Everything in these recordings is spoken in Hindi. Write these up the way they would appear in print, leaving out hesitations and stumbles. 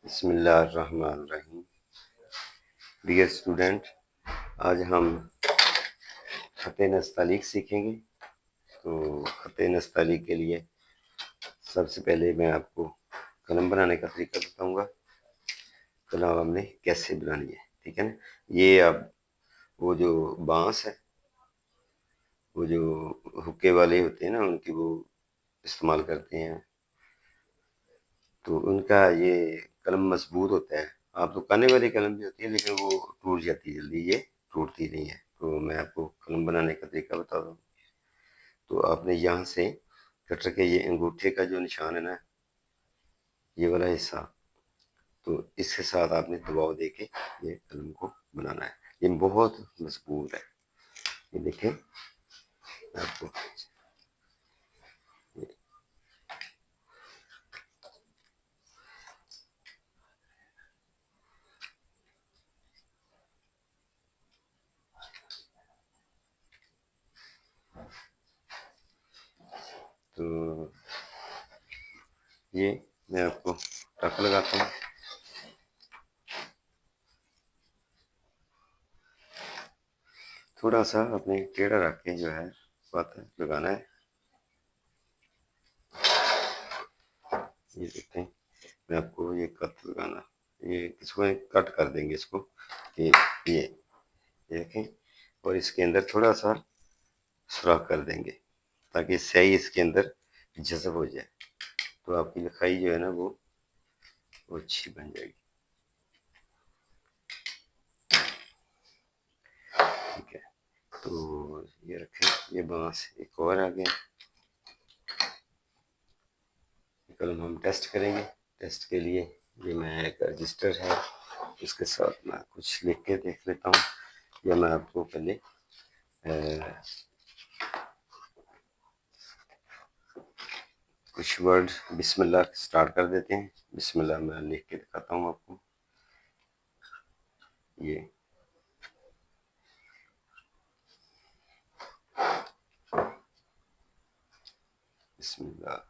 बिस्मिल्लाहिर्रहमानिर्रहीम। डियर स्टूडेंट, आज हम ख़त नस्तालीक सीखेंगे। तो ख़त नस्तालीक के लिए सबसे पहले मैं आपको कलम बनाने का तरीका बताऊंगा। कलम हमने कैसे बनानी है, ठीक है ना। ये अब वो जो बांस है, वो जो हुक्के वाले होते हैं ना, उनकी वो इस्तेमाल करते हैं, तो उनका ये कलम मजबूत होता है। आप दुकाने वाली कलम भी होती है, लेकिन वो टूट जाती है जल्दी, ये टूटती नहीं है। तो मैं आपको कलम बनाने का तरीका बता दूँ। तो आपने यहाँ से कटर के ये अंगूठे का जो निशान है ना, ये वाला हिस्सा, तो इसके साथ आपने दबाव देके ये कलम को बनाना है। ये बहुत मजबूत है, ये देखें आपको। तो ये मैं आपको टक लगाता हूँ। थोड़ा सा अपने टेढ़ा रख के जो है बात लगाना है। ये देखते हैं, मैं आपको ये कट लगाना, ये इसको कट कर देंगे इसको, ये देखें, और इसके अंदर थोड़ा सा सुराख कर देंगे ताकि स्याही इसके अंदर जज़ब हो जाए। तो आपकी लिखाई जो है ना वो अच्छी बन जाएगी। ठीक है, तो ये रखें। ये बांस एक और आ गया। कलम हम टेस्ट करेंगे। टेस्ट के लिए ये मैं एक रजिस्टर है, इसके साथ मैं कुछ लिख के देख लेता हूँ, या मैं आपको पहले कुछ वर्ड बिस्मिल्लाह स्टार्ट कर देते हैं। बिस्मिल्लाह मैं लिख के दिखाता हूँ आपको। ये बिस्मिल्लाह,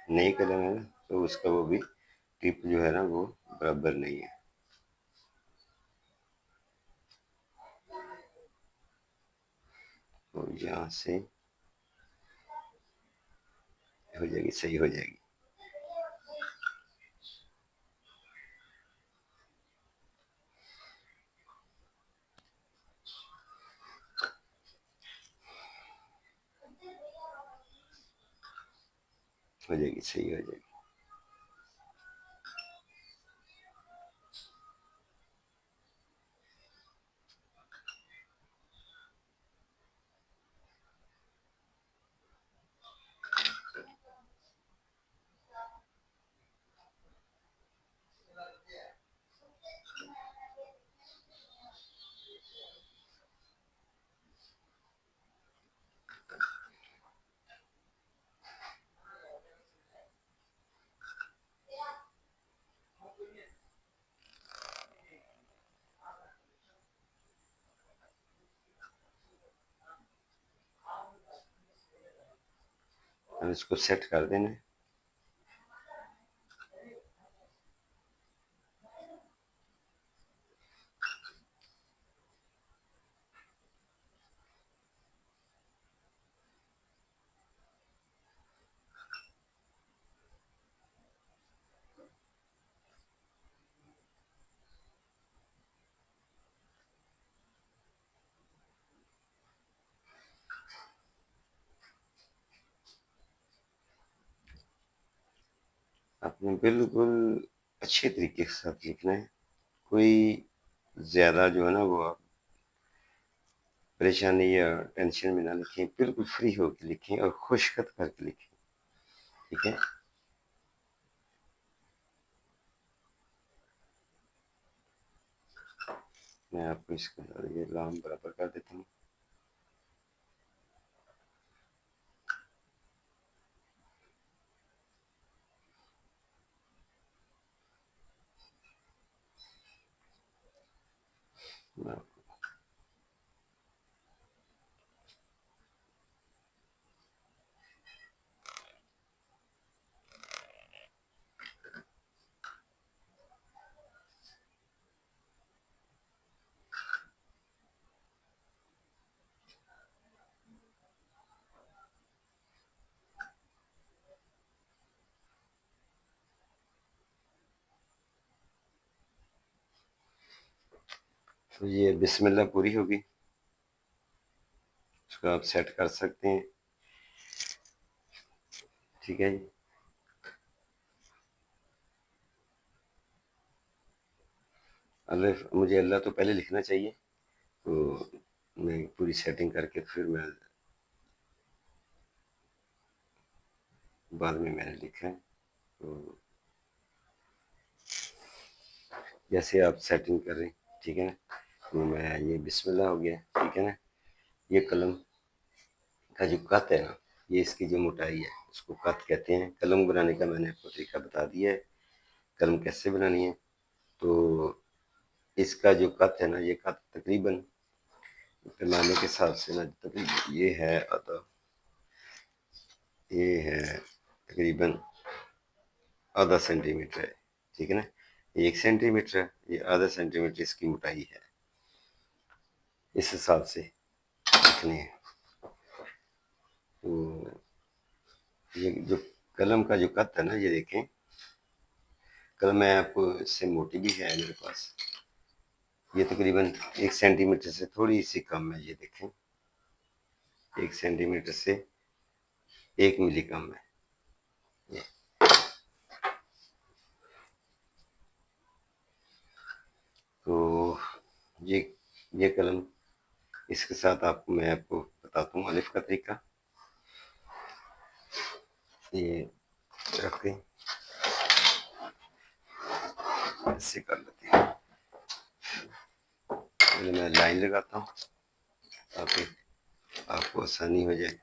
नई कलम है ना, तो उसका वो भी टिप जो है ना वो बराबर नहीं है। तो यहाँ से हो जाएगी, सही हो जाएगी। हो जाएगी, सही हो जाएगी। अब इसको सेट कर देना है। आपने बिल्कुल अच्छे तरीके के साथ लिखना है। कोई ज़्यादा जो है ना वो आप परेशानी या टेंशन में ना लिखें, बिल्कुल फ्री होकर लिखें और खुशखत करके लिखें, ठीक है। मैं आपको इसका ये लाम बराबर कर देता हूँ। तो ये बिस्मिल्लाह पूरी होगी, इसको आप सेट कर सकते हैं। ठीक है जी। अल्लाह, मुझे अल्लाह तो पहले लिखना चाहिए, तो मैं पूरी सेटिंग करके फिर मैं बाद में मैंने लिखा है। तो जैसे आप सेटिंग कर रहे हैं, ठीक है ना, तो मैं ये बिस्मिल्लाह हो गया, ठीक है ना। ये कलम का जो कत है ना, ये इसकी जो मोटाई है उसको कत कहते हैं। कलम बनाने का मैंने आपको तरीका बता दिया है, कलम कैसे बनानी है। तो इसका जो कत है ना, ये कत तकरीबन पैमाने के हिसाब से ना, तकरीबन ये है ये है तकरीबन आधा सेंटीमीटर है, ठीक है ना। 1 सेंटीमीटर है, ये आधा सेंटीमीटर इसकी मोटाई है। इस हिसाब से लिखनी है। तो ये जो कलम का जो कत है ना, ये देखें, कलम मैं आपको इससे मोटी भी है मेरे पास, ये तकरीबन 1 सेंटीमीटर से थोड़ी सी कम है। ये देखें, 1 सेंटीमीटर से 1 मिली कम है ये। तो ये कलम, इसके साथ आपको मैं आपको बताता हूँ अलिफ का तरीका। ये रख दें, ऐसे कर लेते हैं। पहले मैं लाइन लगाता हूँ ताकि आपको आसानी हो जाए।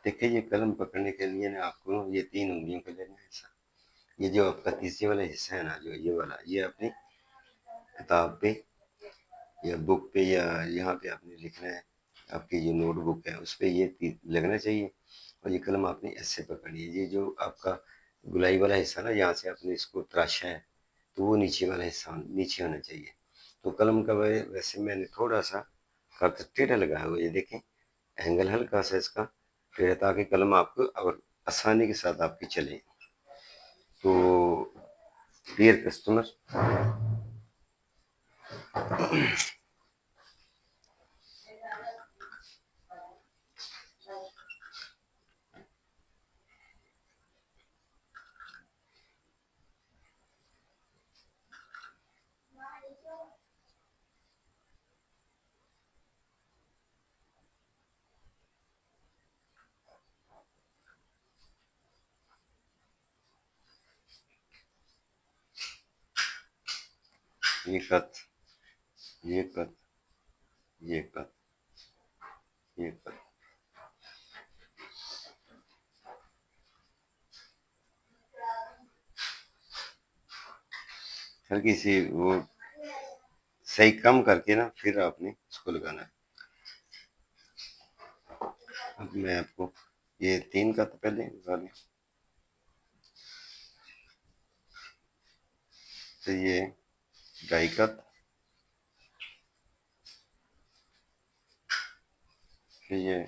देखिए, ये कलम पकड़ने के लिए ना आपको ये 3 उंगलियों को लेना है ऐसा। ये जो आपका तीसरे वाला हिस्सा है ना, जो ये वाला, ये अपनी किताब पे या बुक पे या यहाँ पे आपने लिखना है। आपकी जो नोटबुक है उस पर ये लगना चाहिए। और ये कलम आपने ऐसे पकड़नी है। ये जो आपका गुलाई वाला हिस्सा ना, यहाँ से आपने इसको तराशा है, तो वो नीचे वाला हिस्सा नीचे होना चाहिए। तो कलम का वैसे मैंने थोड़ा सा खत टेढ़ा लगाया हुआ, ये देखें, एंगल हल्का सा इसका टेढ़ा, ताकि कलम आपको और आसानी के साथ आपकी चले। तो डियर कस्टमर, ये कत, ये कत, ये कत, ये कत, हल्की सी वो सही कम करके ना फिर आपने इसको लगाना है। अब मैं आपको ये 3 का तो पहले लगा लें। तो ये 2.5 का, फिर ये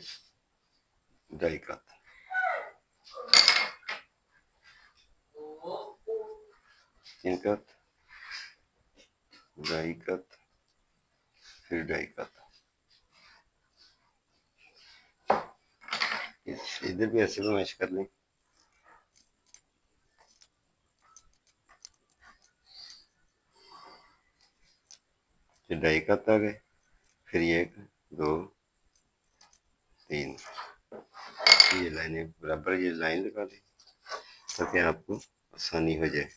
2.5 का, 3 का, 2.5 का, फिर 2.5 का। इधर भी ऐसे भी मैच कर लें। ये 2.5 का आ गए, फिर ये 1, 2, 3, ये लाइनें बराबर, ये लाइन लगा दें ताकि आपको आसानी हो जाए।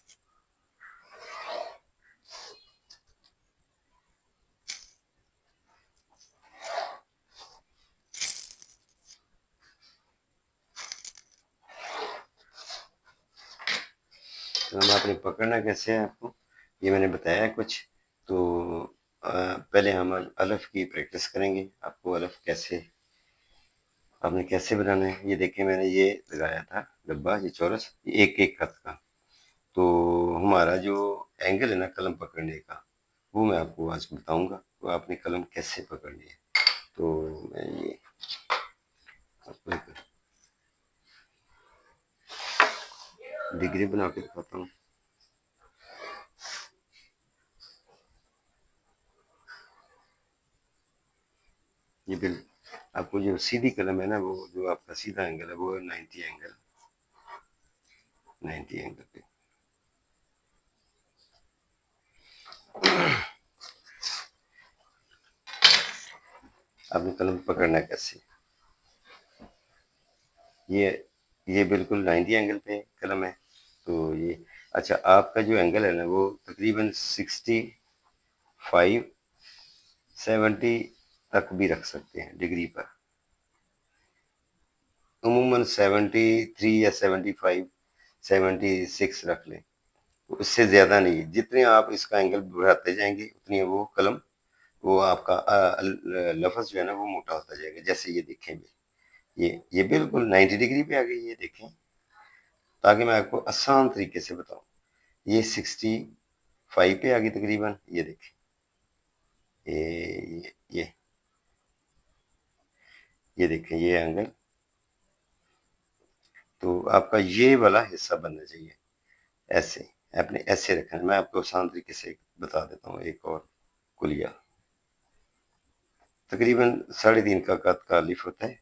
कलम आपने पकड़ना कैसे है आपको ये मैंने बताया है कुछ। तो पहले हम अलफ की प्रैक्टिस करेंगे। आपको अलफ कैसे आपने कैसे बनाना है ये देखिए। मैंने ये लगाया था डब्बा, ये चौरस, एक एक खत का। तो हमारा जो एंगल है ना कलम पकड़ने का, वो मैं आपको आज बताऊंगा। तो आपने कलम कैसे पकड़नी है। तो मैं ये आपको एक डिग्री बना के दिखाता हूँ। ये बिल आपको जो सीधी कलम है ना, वो जो आपका सीधा एंगल है वो 90 एंगल, 90 एंगल पे। आपने कलम पकड़ना है कैसे, ये ये बिल्कुल 90 एंगल पे कलम है। तो ये अच्छा, आपका जो एंगल है ना वो तकरीबन 65 70 तक भी रख सकते हैं डिग्री पर। उमूमन 73 या 75 76 रख लें। तो इससे ज़्यादा नहीं। जितने आप इसका एंगल बढ़ाते जाएंगे उतनी वो कलम, वो आपका लफ्ज़ जो है ना वो मोटा होता जाएगा। जैसे ये देखेंगे, ये बिल्कुल 90 डिग्री पे आ गई, ये देखें, ताकि मैं आपको आसान तरीके से बताऊं। ये 65 पे आ गई तकरीबन, ये देखें। ये देखें ये एंगल। तो आपका ये वाला हिस्सा बनना चाहिए ऐसे, आपने ऐसे रखना है। मैं आपको आसान तरीके से बता देता हूँ एक और कुलिया। तकरीबन 3.5 का कद का लिफ होता है।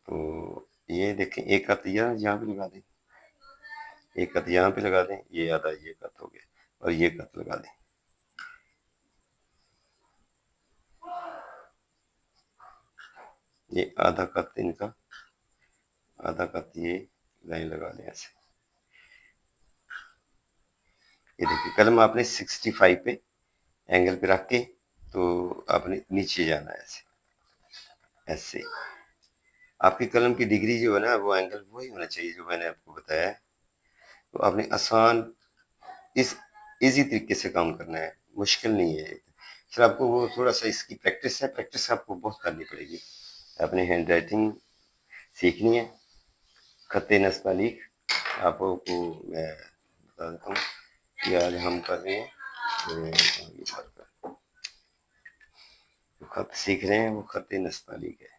तो ये देखें, एक कत यहाँ पे लगा दें, एक कत यहाँ पे लगा दें, ये आधा ये कत हो गया, और ये कत लगा दें। ये आधा कत इनका, आधा कत ये लाइन लगा दें ऐसे। ये देखिए कलम आपने 65 पे एंगल पे रख के, तो आपने नीचे जाना है ऐसे, ऐसे। आपकी कलम की डिग्री जो है ना वो एंगल वही होना चाहिए जो मैंने आपको बताया है। तो आपने आसान इस इजी तरीके से काम करना है, मुश्किल नहीं है। फिर आपको वो थोड़ा सा इसकी प्रैक्टिस है, प्रैक्टिस आपको बहुत करनी पड़ेगी। आपने हैंड राइटिंग सीखनी है, खत नस्तालीक। आपको मैं बता देता हूँ कि आज हम कर रहे हैं जो खत सीख रहे हैं वो खत नस्तालीक है।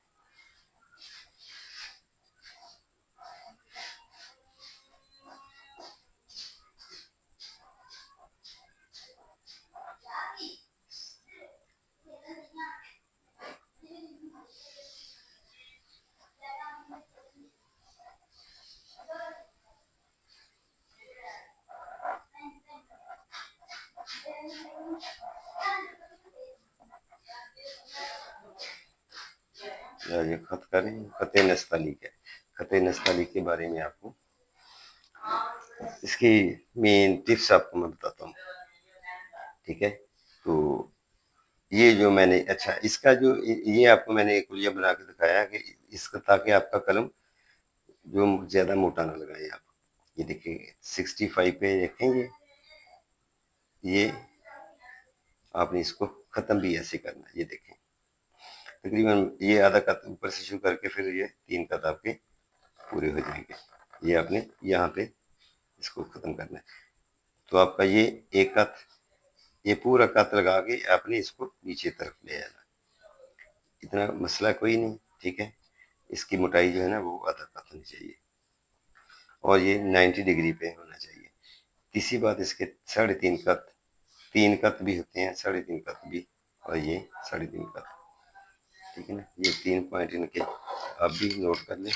ये खत करें, खत नस्तालीक है। खत नस्तालीक के बारे में आपको इसकी मेन टिप्स आपको मैं बताता हूँ, ठीक है। तो ये जो मैंने, अच्छा इसका जो ये आपको मैंने एक कुलिया बना के दिखाया कि इसका, ताकि आपका कलम जो ज़्यादा मोटा ना लगाए आप। ये देखिए 65 पे देखेंगे, ये आपने इसको ख़त्म भी ऐसे करना है। ये देखें तकरीबन ये आधा कत ऊपर से शुरू करके फिर ये 3 कत आपके पूरे हो जाएंगे। ये आपने यहाँ पे इसको ख़त्म करना है। तो आपका ये एक कत, ये पूरा कत लगा के आपने इसको नीचे तरफ ले आना। इतना मसला कोई नहीं, ठीक है। इसकी मोटाई जो है ना वो आधा कत होनी चाहिए, और ये 90 डिग्री पे होना चाहिए। तीसरी बात, इसके 3.5 कत, 3 कत भी होते हैं, 3.5 कत भी, और ये 3.5 कत, ठीक है ना। ये 3 पॉइंट इनके आप भी नोट कर लें।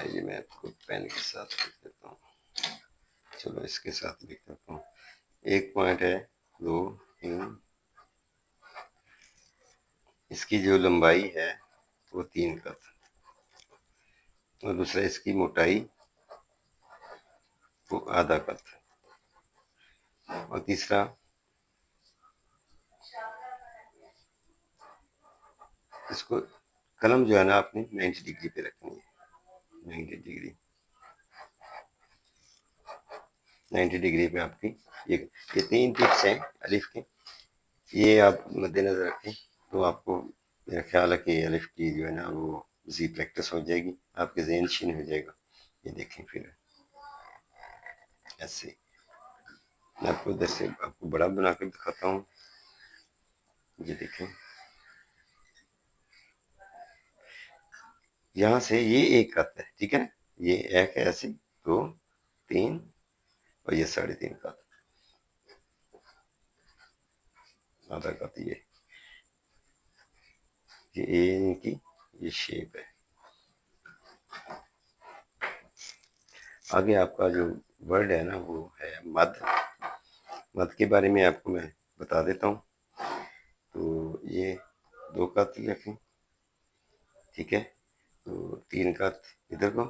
ये मैं आपको पेन के साथ लिख देता हूँ। चलो इसके साथ लिख देता हूँ। एक पॉइंट है, 2 3, इसकी जो लंबाई है वो 3 कत, और दूसरा इसकी मोटाई वो आधा कत, और तीसरा इसको कलम जो है ना आपने 90 डिग्री पे रखनी है। 90 डिग्री, 90 डिग्री पे आपकी ये 3 टिप्स हैं अलिफ के, ये आप मद्देनजर रखें तो आपको मेरा ख्याल है कि अलिफ की जो है ना वो जी प्रैक्टिस हो जाएगी, आपके ज़हन शीन हो जाएगा। ये देखें फिर ऐसे, मैं आपको इधर से आपको बड़ा बना कर दिखाता हूँ। ये देखें, यहाँ से ये एक कत है, ठीक है, ये एक है ऐसे, 2 3 और ये 3.5 कत, आधा कत ये इनकी ये शेप है। आगे आपका जो वर्ड है ना वो है मद। मद के बारे में आपको मैं बता देता हूँ। तो ये 2 कत रखें, ठीक है, तो 3 कत इधर को,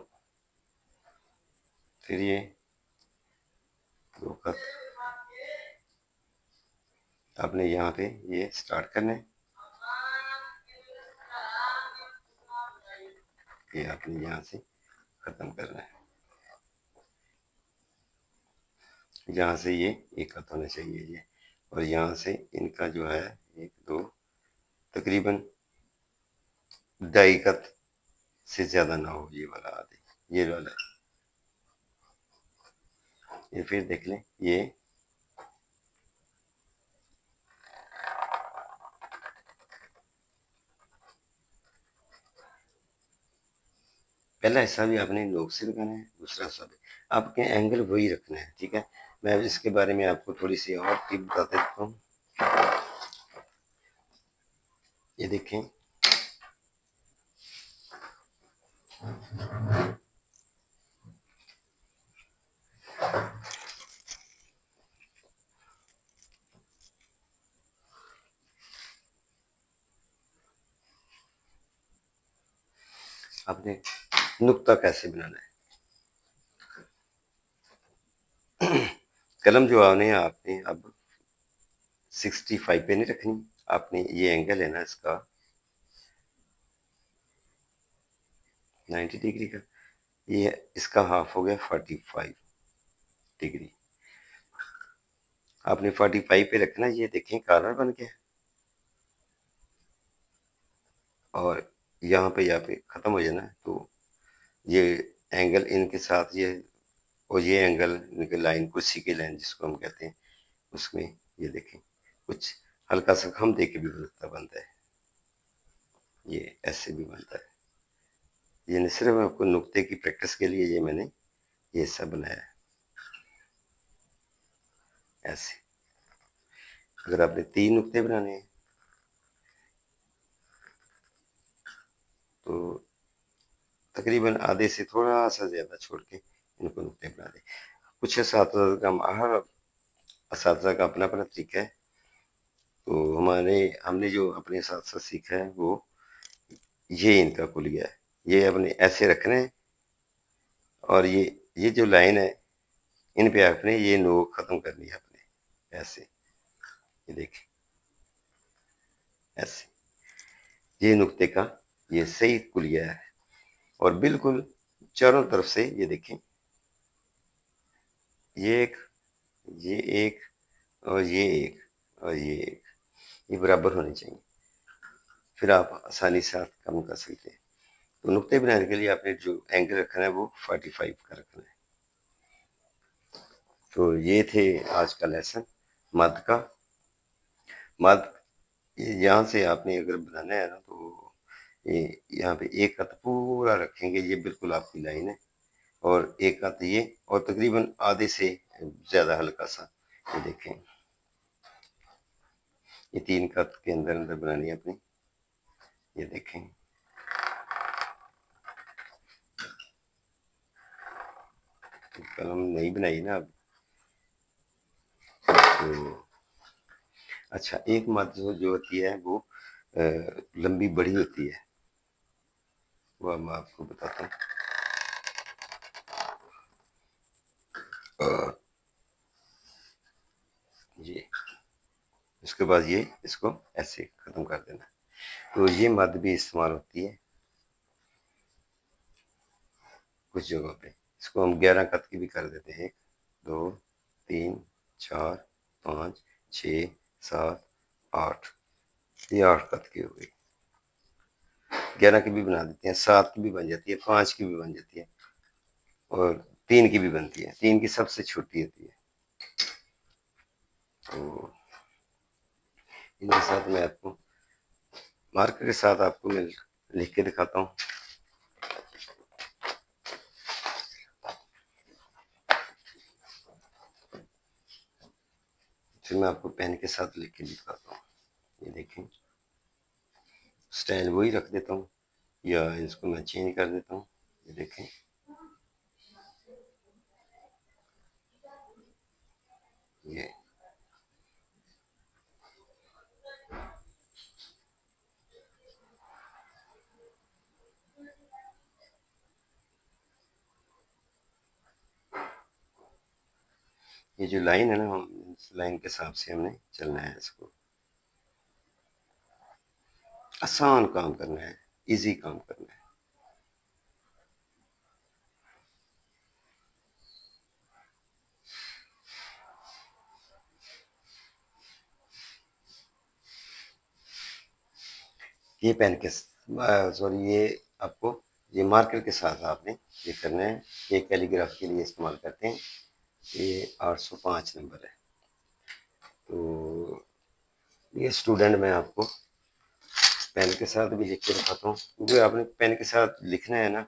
फिर ये 2 कत आपने यहाँ पे ये स्टार्ट करना है, ये आपने यहाँ से ख़त्म करना है। यहाँ से ये एक कत होना चाहिए ये, और यहाँ से इनका जो है 1 2 तकरीबन 2.5 कत से ज़्यादा ना हो, ये वाला आधे, ये वाला, ये फिर देख लें ये पहला हिस्सा भी आपने नोक से लगाना है, दूसरा हिस्सा भी आपके एंगल वही रखना है, ठीक है। मैं इसके बारे में आपको थोड़ी सी और टिप बता देता हूँ। ये देखें, आपने नुक्ता कैसे बनाना है। कलम जो आपने अब 65 पे नहीं रखनी, आपने ये एंगल है ना इसका 90 डिग्री का, ये इसका हाफ हो गया 45 डिग्री, आपने 45 पे रखना। ये देखें कॉर्नर बन गया, और यहाँ पे ख़त्म हो जाना है। तो ये एंगल इनके साथ ये, और ये एंगल इनके लाइन, कुर्सी की लाइन जिसको हम कहते हैं, उसमें ये देखें कुछ हल्का सा हम दे के भी बनता है, ये ऐसे भी बनता है। ये न सिर्फ आपको नुक्ते की प्रैक्टिस के लिए ये मैंने ये सब बनाया है ऐसे। अगर आपने 3 नुक्ते बनाने हैं तो तकरीबन आधे से थोड़ा सा ज़्यादा छोड़ के इनको नुक्ते बना दें। कुछ असातिज़ा का, हर असातिज़ा का अपना अपना तरीका है। तो हमने जो अपने साथ साथ सीखा है वो ये इनका कुलिया है, ये अपने ऐसे रखना है, और ये जो लाइन है इन पे आपने ये नोक ख़त्म करनी है अपने ऐसे। ये देखें ऐसे, ये नुक्ते का ये सही कुलिया है, और बिल्कुल चारों तरफ से ये देखें, ये एक, ये एक, और ये एक, और ये एक, ये बराबर होने चाहिए, फिर आप आसानी से हाथ कम कर सकते हैं। तो नुक्ते बनाने के लिए आपने जो एंगल रखना है वो 45 का रखना है। तो ये थे आज का लेसन मद का। मद यहाँ से आपने अगर बनाना है ना तो ये यहाँ पे एक कत पूरा रखेंगे, ये बिल्कुल आपकी लाइन है, और एक कत ये, और तकरीबन आधे से ज़्यादा हल्का सा, ये देखें, ये 3 कत के अंदर अंदर बनानी है अपनी। ये देखें, कलम नहीं बनाई ना अब। तो अच्छा, एक मद जो होती है वो लंबी बड़ी होती है, वो मैं आपको बताता हूँ। उसके बाद ये इसको ऐसे ख़त्म कर देना। तो ये मद भी इस्तेमाल होती है कुछ जगहों पे। इसको हम 11 कत की भी कर देते हैं, 1 2 3 4 5 6 7 8, ये 8 कत की हो गई। 11 की भी बना देते हैं, 7 की भी बन जाती है, 5 की भी बन जाती है और 3 की भी बनती है। 3 की सबसे छोटी होती है। तो इनके साथ मैं आपको मार्कर के साथ आपको मैं लिख के दिखाता हूँ। फिर मैं आपको पेन के साथ लिख के दिखाता हूँ। ये देखें, स्टाइल वही रख देता हूँ या इसको मैं चेंज कर देता हूँ। ये देखें, ये जो लाइन है ना, हम इस लाइन के हिसाब से हमने चलना है। इसको आसान काम करना है, इजी काम करना है। ये पेन के सॉरी, ये आपको ये मार्कर के साथ आपने ये करना है। ये कैलीग्राफ के लिए इस्तेमाल करते हैं। ये 805 नंबर है। तो ये स्टूडेंट मैं आपको पेन के साथ भी लिख के दिखाता हूँ, क्योंकि आपने पेन के साथ लिखना है ना,